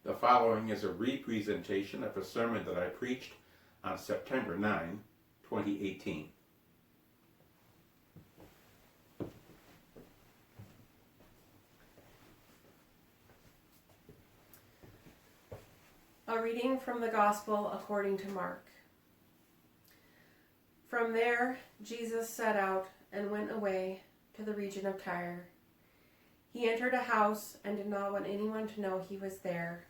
The following is a representation of a sermon that I preached on September 9, 2018. A reading from the Gospel according to Mark. From there, Jesus set out and went away to the region of Tyre. He entered a house and did not want anyone to know he was there,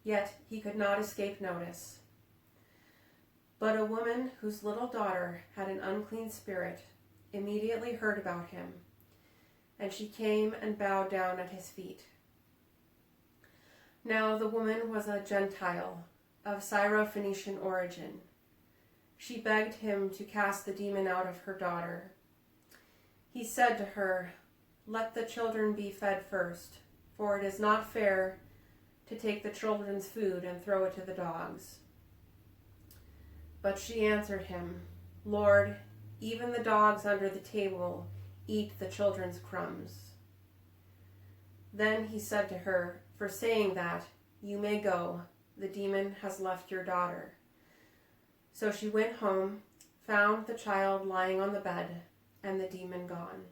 yet he could not escape notice. But a woman whose little daughter had an unclean spirit immediately heard about him, and she came and bowed down at his feet. Now the woman was a Gentile, of Syro-Phoenician origin. She begged him to cast the demon out of her daughter. He said to her, "Let the children be fed first, for it is not fair to take the children's food and throw it to the dogs." But she answered him, "Lord, even the dogs under the table eat the children's crumbs." Then he said to her, "For saying that, you may go, the demon has left your daughter." So she went home, found the child lying on the bed, and the demon gone.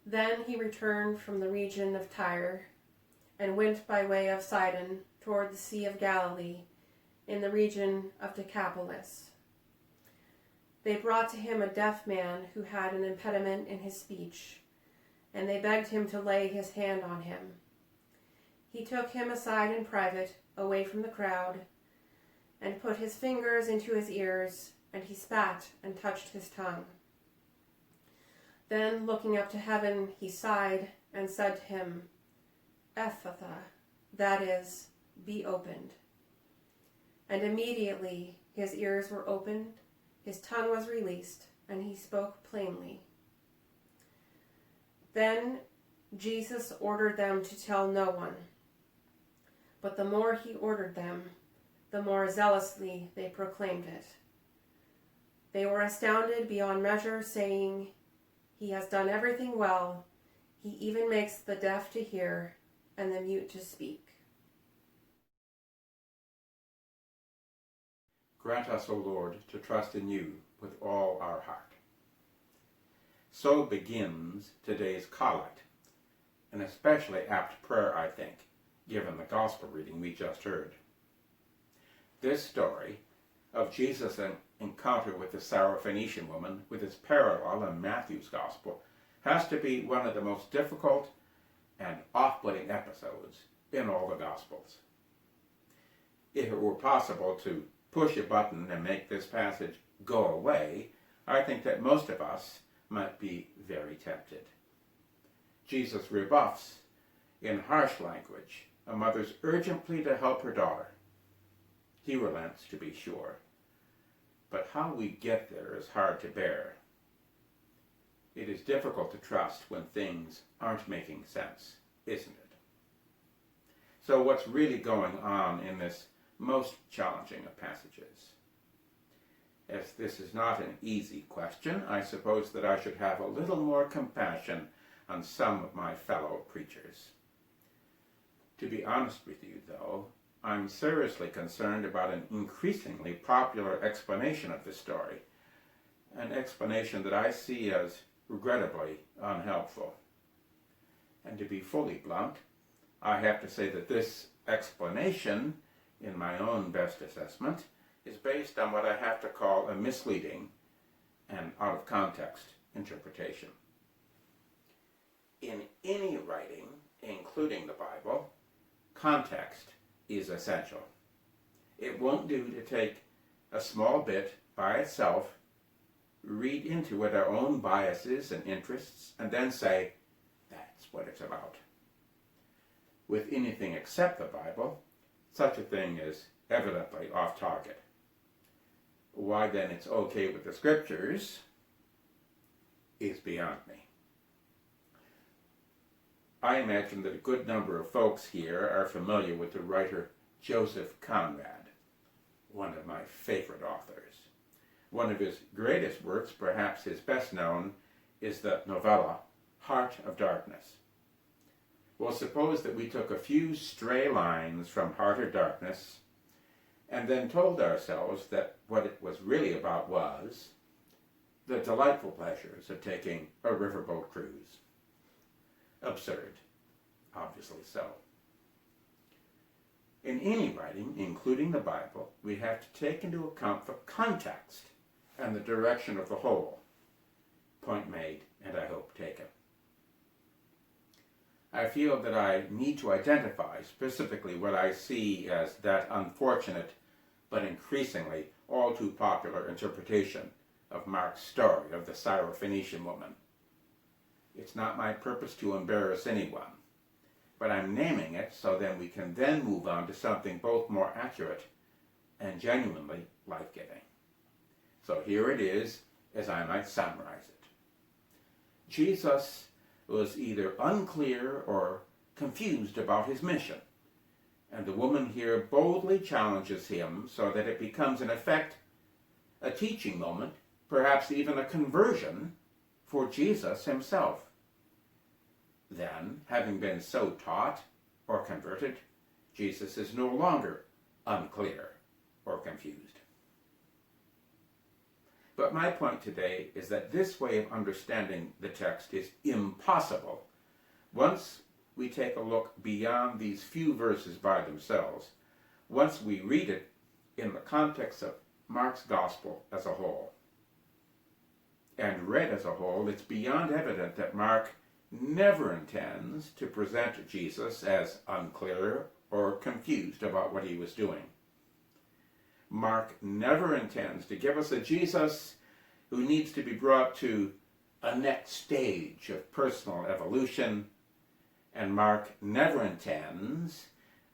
Then he returned from the region of Tyre, and went by way of Sidon toward the Sea of Galilee, in the region of Decapolis. They brought to him a deaf man who had an impediment in his speech, and they begged him to lay his hand on him. He took him aside in private, away from the crowd, and put his fingers into his ears, and he spat and touched his tongue. Then, looking up to heaven, he sighed and said to him, "Ephphatha," that is, "be opened." And immediately his ears were opened, his tongue was released, and he spoke plainly. Then Jesus ordered them to tell no one. But the more he ordered them, the more zealously they proclaimed it. They were astounded beyond measure, saying, "He has done everything well. He even makes the deaf to hear and the mute to speak." Grant us, O Lord, to trust in you with all our heart. So begins today's collect, an especially apt prayer, I think, given the gospel reading we just heard. This story of Jesus' encounter with the Syro-Phoenician woman, with its parallel in Matthew's gospel, has to be one of the most difficult and off-putting episodes in all the gospels. If it were possible to push a button and make this passage go away, I think that most of us might be very tempted. Jesus rebuffs, in harsh language, a mother's urgent plea to help her daughter. He relents, to be sure, but how we get there is hard to bear. It is difficult to trust when things aren't making sense, isn't it? So what's really going on in this most challenging of passages? As this is not an easy question, I suppose that I should have a little more compassion on some of my fellow preachers. To be honest with you, though, I'm seriously concerned about an increasingly popular explanation of this story, an explanation that I see as regrettably unhelpful. And to be fully blunt, I have to say that this explanation, in my own best assessment, is based on what I have to call a misleading and out-of-context interpretation. In any writing, including the Bible, context is essential. It won't do to take a small bit by itself, read into it our own biases and interests, and then say, that's what it's about. With anything except the Bible, such a thing is evidently off target. Why then it's okay with the Scriptures is beyond me. I imagine that a good number of folks here are familiar with the writer Joseph Conrad, one of my favorite authors. One of his greatest works, perhaps his best known, is the novella Heart of Darkness. Well, suppose that we took a few stray lines from Heart or Darkness and then told ourselves that what it was really about was the delightful pleasures of taking a riverboat cruise. Absurd, obviously so. In any writing, including the Bible, we have to take into account the context and the direction of the whole. Point made, and I hope taken. I feel that I need to identify specifically what I see as that unfortunate but increasingly all too popular interpretation of Mark's story of the Syrophoenician woman. It's not my purpose to embarrass anyone, but I'm naming it so then we can then move on to something both more accurate and genuinely life-giving. So here it is, as I might summarize it. Jesus was either unclear or confused about his mission, and the woman here boldly challenges him so that it becomes, in effect, a teaching moment, perhaps even a conversion for Jesus himself. Then, having been so taught or converted, Jesus is no longer unclear or confused. But my point today is that this way of understanding the text is impossible once we take a look beyond these few verses by themselves, once we read it in the context of Mark's gospel as a whole. And read as a whole, it's beyond evident that Mark never intends to present Jesus as unclear or confused about what he was doing. Mark never intends to give us a Jesus who needs to be brought to a next stage of personal evolution, and Mark never intends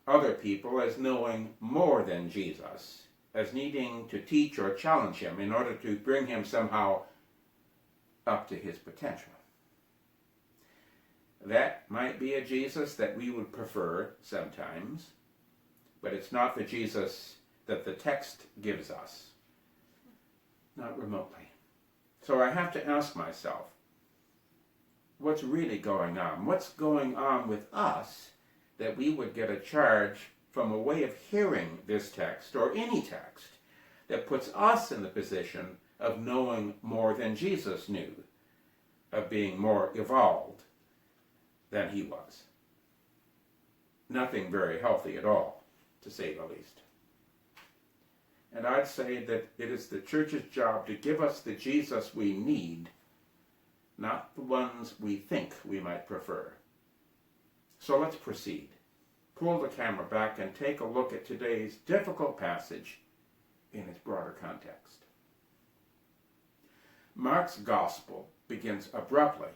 other people as knowing more than Jesus, as needing to teach or challenge him in order to bring him somehow up to his potential. That might be a Jesus that we would prefer sometimes, but it's not the Jesus that the text gives us, not remotely. So I have to ask myself, what's really going on? What's going on with us that we would get a charge from a way of hearing this text or any text that puts us in the position of knowing more than Jesus knew, of being more evolved than he was? Nothing very healthy at all, to say the least. And I'd say that it is the church's job to give us the Jesus we need, not the ones we think we might prefer. So let's proceed. Pull the camera back and take a look at today's difficult passage in its broader context. Mark's gospel begins abruptly,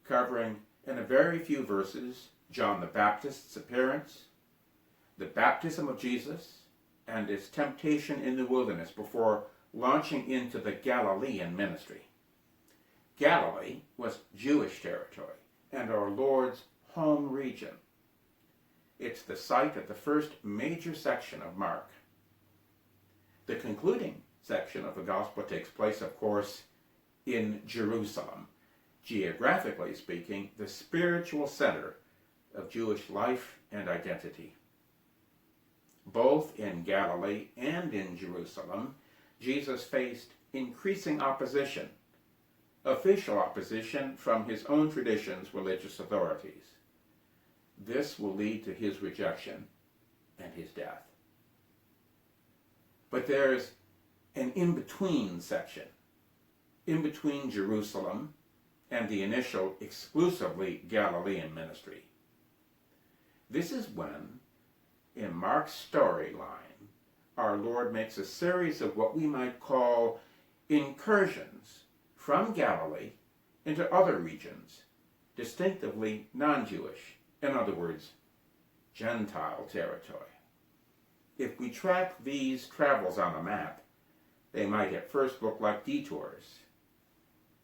covering in a very few verses John the Baptist's appearance, the baptism of Jesus, and his temptation in the wilderness before launching into the Galilean ministry. Galilee was Jewish territory and our Lord's home region. It's the site of the first major section of Mark. The concluding section of the Gospel takes place, of course, in Jerusalem, geographically speaking, the spiritual center of Jewish life and identity. Both in Galilee and in Jerusalem, Jesus faced increasing opposition, official opposition from his own tradition's religious authorities. This will lead to his rejection and his death. But there's an in-between section, in between Jerusalem and the initial exclusively Galilean ministry. This is when, in Mark's storyline, our Lord makes a series of what we might call incursions from Galilee into other regions, distinctively non-Jewish, in other words, Gentile territory. If we track these travels on a map, they might at first look like detours,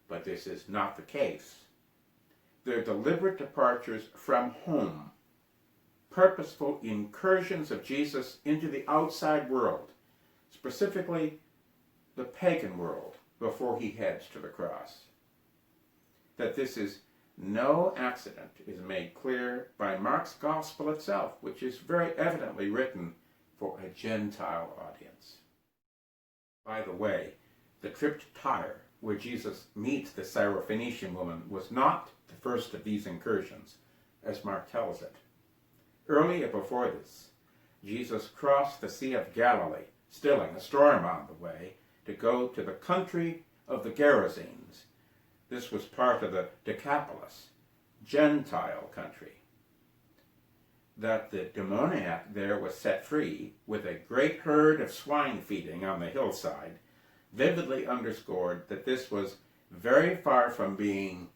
but this is not the case. They're deliberate departures from home, purposeful incursions of Jesus into the outside world, specifically the pagan world, before he heads to the cross. That this is no accident is made clear by Mark's gospel itself, which is very evidently written for a Gentile audience. By the way, the trip to Tyre, where Jesus meets the Syrophoenician woman, was not the first of these incursions, as Mark tells it. Earlier before this, Jesus crossed the Sea of Galilee, stilling a storm on the way, to go to the country of the Gerasenes. This was part of the Decapolis, Gentile country. That the demoniac there was set free, with a great herd of swine feeding on the hillside, vividly underscored that this was very far from being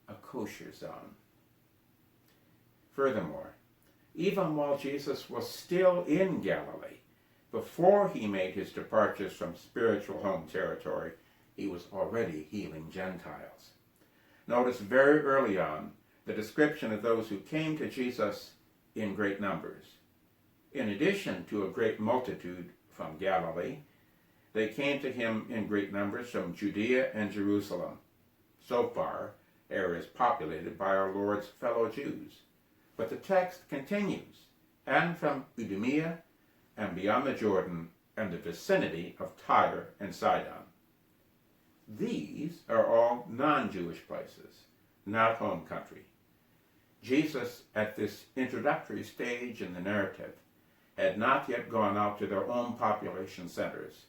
a kosher zone. Furthermore, even while Jesus was still in Galilee, before he made his departures from spiritual home territory, he was already healing Gentiles. Notice very early on the description of those who came to Jesus in great numbers. In addition to a great multitude from Galilee, they came to him in great numbers from Judea and Jerusalem, so far areas populated by our Lord's fellow Jews. But the text continues, and from Idumea and beyond the Jordan and the vicinity of Tyre and Sidon. These are all non-Jewish places, not home country. Jesus, at this introductory stage in the narrative, had not yet gone out to their own population centers,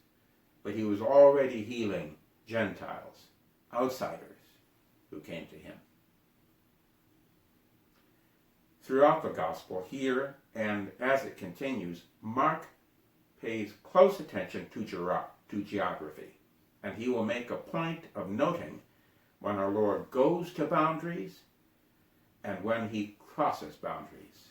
but he was already healing Gentiles, outsiders, who came to him. Throughout the gospel, here and as it continues, Mark pays close attention to geography, and he will make a point of noting when our Lord goes to boundaries and when he crosses boundaries.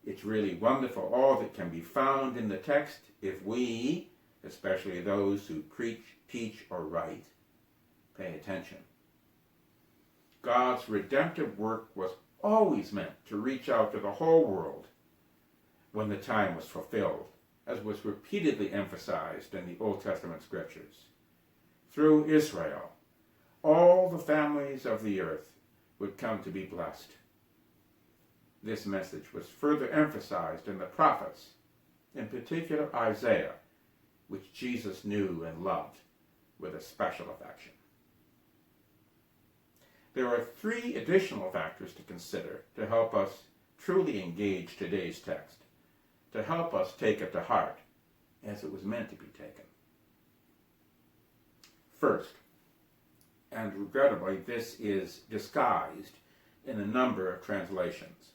It's really wonderful all that can be found in the text if we, especially those who preach, teach, or write, pay attention. God's redemptive work was always meant to reach out to the whole world when the time was fulfilled, as was repeatedly emphasized in the Old Testament scriptures. Through Israel, all the families of the earth would come to be blessed. This message was further emphasized in the prophets, in particular Isaiah, which Jesus knew and loved with a special affection. There are three additional factors to consider to help us truly engage today's text, to help us take it to heart as it was meant to be taken. First, and regrettably this is disguised in a number of translations,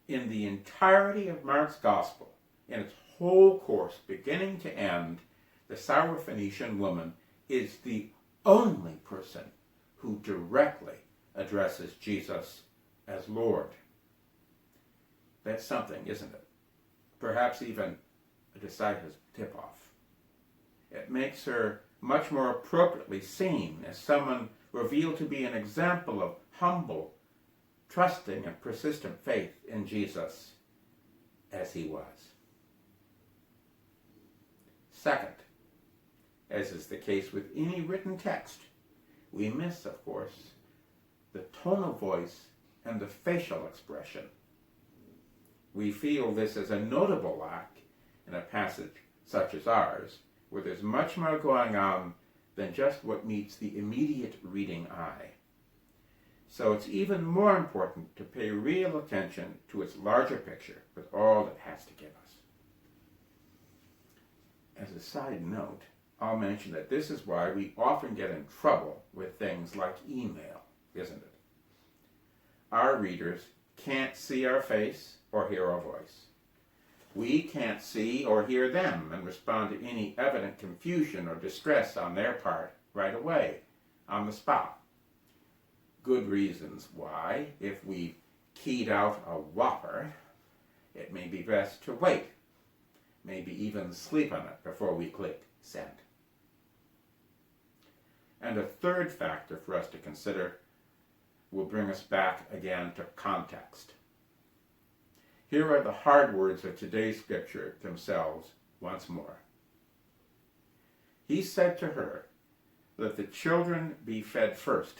in the entirety of Mark's Gospel, in its whole course, beginning to end, the Syrophoenician woman is the only person who directly addresses Jesus as Lord. That's something, isn't it? Perhaps even a decisive tip-off. It makes her much more appropriately seen as someone revealed to be an example of humble, trusting, and persistent faith in Jesus as he was. Second, as is the case with any written text, we miss, of course, the tone of voice and the facial expression. We feel this as a notable lack in a passage such as ours, where there's much more going on than just what meets the immediate reading eye. So it's even more important to pay real attention to its larger picture with all it has to give us. As a side note, I'll mention that this is why we often get in trouble with things like email, isn't it? Our readers can't see our face or hear our voice. We can't see or hear them and respond to any evident confusion or distress on their part right away, on the spot. Good reasons why, if we've keyed out a whopper, it may be best to wait, maybe even sleep on it before we click send. And a third factor for us to consider will bring us back again to context. Here are the hard words of today's scripture themselves once more. He said to her, "Let the children be fed first,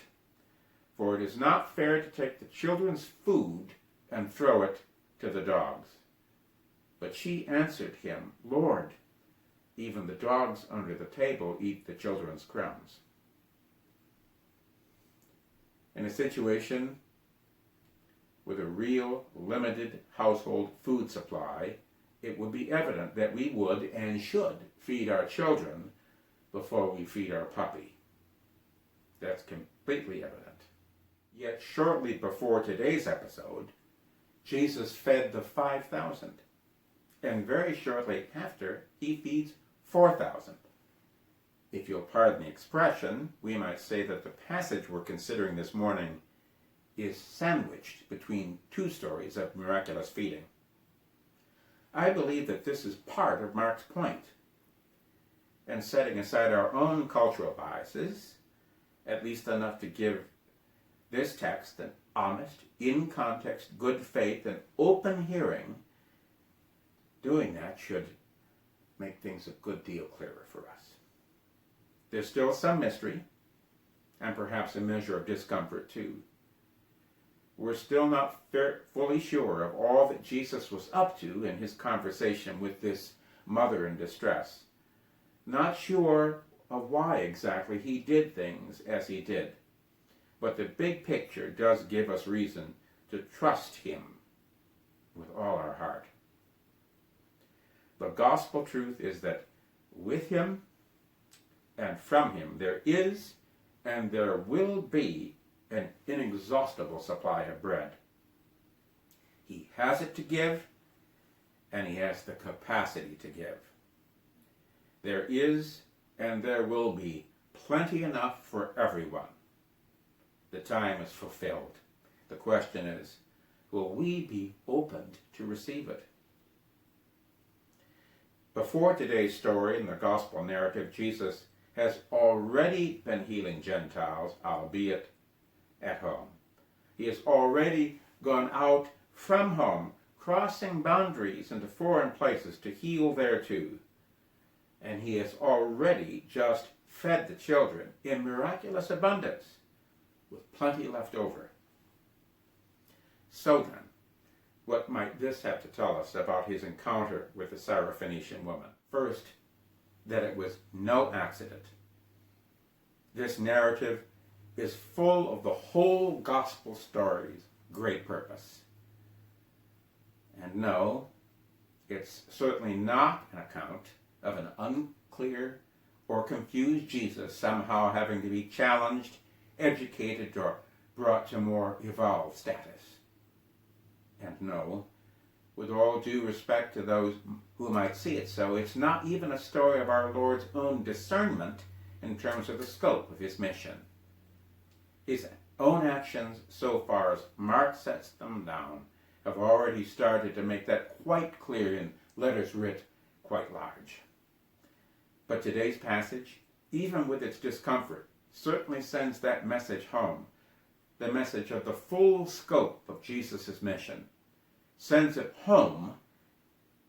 for it is not fair to take the children's food and throw it to the dogs. But she answered him, Lord, even the dogs under the table eat the children's crumbs. In a situation with a real limited household food supply, it would be evident that we would and should feed our children before we feed our puppy. That's completely evident. Yet shortly before today's episode, Jesus fed the 5,000, and very shortly after, he feeds 4,000. If you'll pardon the expression, we might say that the passage we're considering this morning is sandwiched between two stories of miraculous feeding. I believe that this is part of Mark's point, and setting aside our own cultural biases, at least enough to give this text an honest, in-context, good faith, and open hearing, doing that should make things a good deal clearer for us. There's still some mystery, and perhaps a measure of discomfort too. We're still not fully sure of all that Jesus was up to in his conversation with this mother in distress. Not sure of why exactly he did things as he did. But the big picture does give us reason to trust him with all our heart. The gospel truth is that with him and from him there is and there will be an inexhaustible supply of bread. He has it to give, and he has the capacity to give. There is and there will be plenty enough for everyone. The time is fulfilled. The question is, will we be opened to receive it? Before today's story in the gospel narrative, Jesus has already been healing Gentiles, albeit at home. He has already gone out from home, crossing boundaries into foreign places to heal there too. And he has already just fed the children in miraculous abundance, with plenty left over. So then, what might this have to tell us about his encounter with the Syrophoenician woman? First, that it was no accident. This narrative is full of the whole gospel story's great purpose. And no, it's certainly not an account of an unclear or confused Jesus somehow having to be challenged, educated, or brought to more evolved status. And no, with all due respect to those who might see it so, it's not even a story of our Lord's own discernment in terms of the scope of his mission. His own actions, so far as Mark sets them down, have already started to make that quite clear in letters writ quite large. But today's passage, even with its discomfort, certainly sends that message home, the message of the full scope of Jesus' mission, sends it home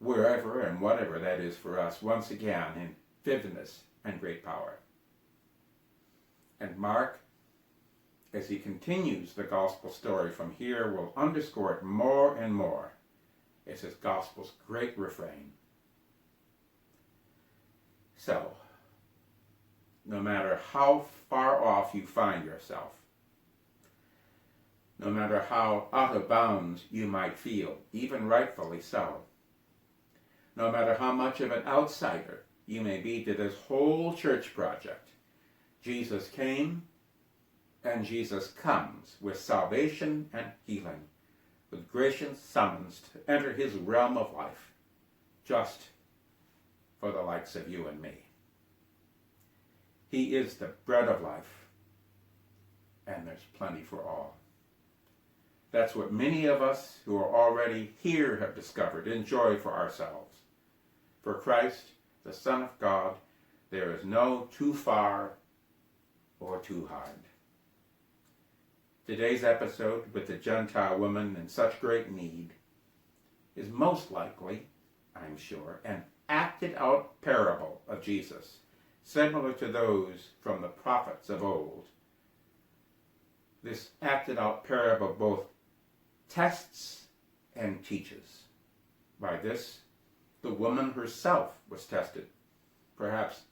wherever and whatever that is for us, once again in vividness and great power. And Mark, as he continues the gospel story from here, will underscore it more and more as his gospel's great refrain. So, no matter how far off you find yourself, no matter how out of bounds you might feel, even rightfully so, no matter how much of an outsider you may be to this whole church project, Jesus came and Jesus comes with salvation and healing, with gracious summons to enter his realm of life, just for the likes of you and me. He is the bread of life, and there's plenty for all. That's what many of us who are already here have discovered, enjoy for ourselves. For Christ, the Son of God, there is no too far or too hard. Today's episode with the Gentile woman in such great need is most likely, I'm sure, an acted out parable of Jesus, similar to those from the prophets of old, this acted out parable both tests and teaches. By this, the woman herself was tested, perhaps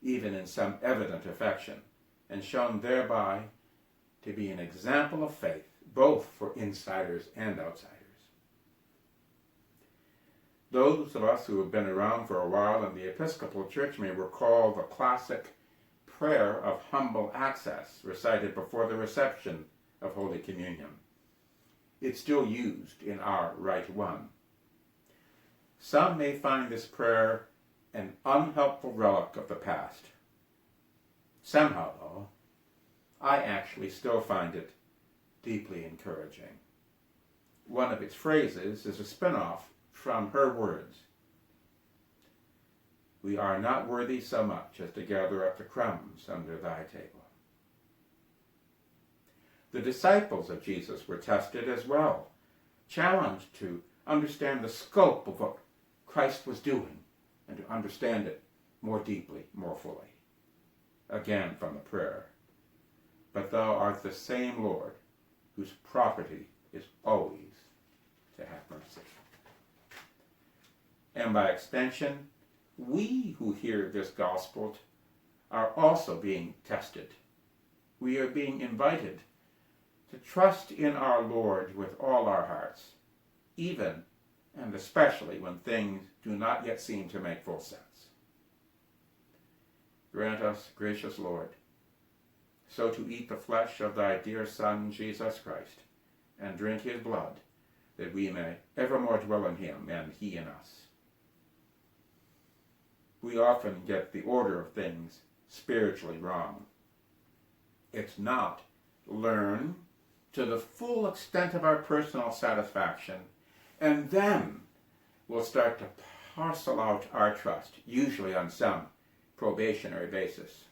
even in some evident affection, and shown thereby to be an example of faith, both for insiders and outsiders. Those of us who have been around for a while in the Episcopal Church may recall the classic prayer of humble access recited before the reception of Holy Communion. It's still used in our Rite One. Some may find this prayer an unhelpful relic of the past. Somehow, though, I actually still find it deeply encouraging. One of its phrases is a spin-off from her words. We are not worthy so much as to gather up the crumbs under thy table. The disciples of Jesus were tested as well, challenged to understand the scope of what Christ was doing and to understand it more deeply, more fully. Again from the prayer, but thou art the same Lord, whose property is always to have mercy. And by extension, we who hear this gospel are also being tested. We are being invited to trust in our Lord with all our hearts, even and especially when things do not yet seem to make full sense. Grant us, gracious Lord, so to eat the flesh of thy dear Son, Jesus Christ, and drink his blood, that we may evermore dwell in him and he in us. We often get the order of things spiritually wrong. It's not learn to the full extent of our personal satisfaction, and then we'll start to parcel out our trust, usually on some probationary basis.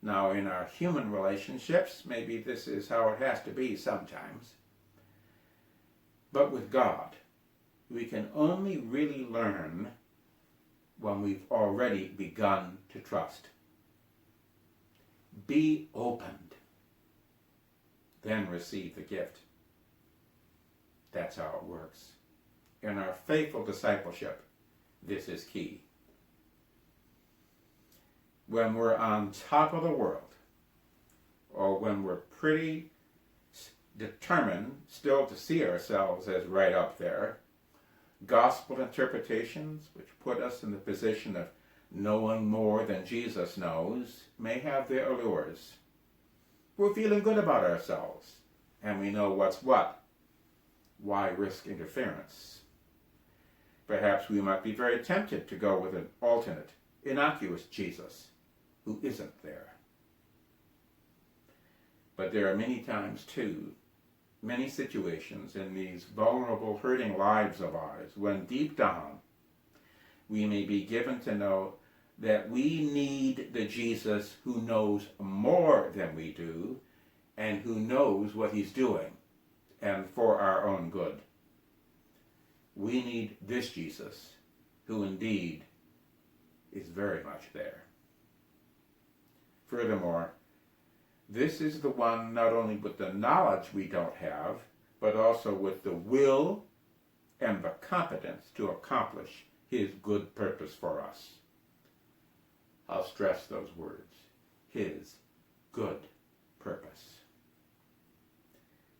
Now, in our human relationships, maybe this is how it has to be sometimes. But with God, we can only really learn when we've already begun to trust. Be opened, then receive the gift. That's how it works. In our faithful discipleship, this is key. When we're on top of the world, or when we're pretty determined still to see ourselves as right up there, gospel interpretations, which put us in the position of knowing more than Jesus knows, may have their allures. We're feeling good about ourselves, and we know what's what. Why risk interference? Perhaps we might be very tempted to go with an alternate, innocuous Jesus who isn't there. But there are many times, too, many situations in these vulnerable, hurting lives of ours when deep down we may be given to know that we need the Jesus who knows more than we do and who knows what he's doing and for our own good. We need this Jesus who indeed is very much there. Furthermore, this is the one not only with the knowledge we don't have, but also with the will and the competence to accomplish his good purpose for us. I'll stress those words. His good purpose.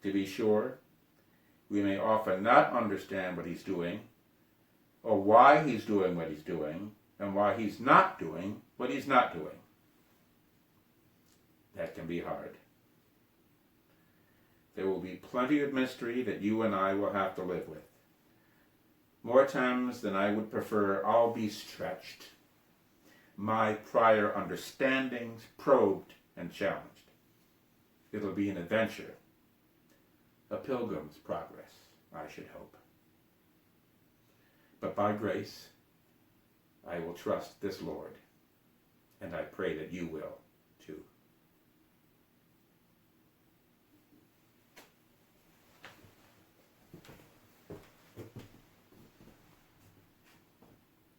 To be sure, we may often not understand what he's doing, or why he's doing what he's doing, and why he's not doing what he's not doing. That can be hard. There will be plenty of mystery that you and I will have to live with. More times than I would prefer, I'll be stretched. My prior understandings probed and challenged. It'll be an adventure, a pilgrim's progress, I should hope. But by grace, I will trust this Lord, and I pray that you will.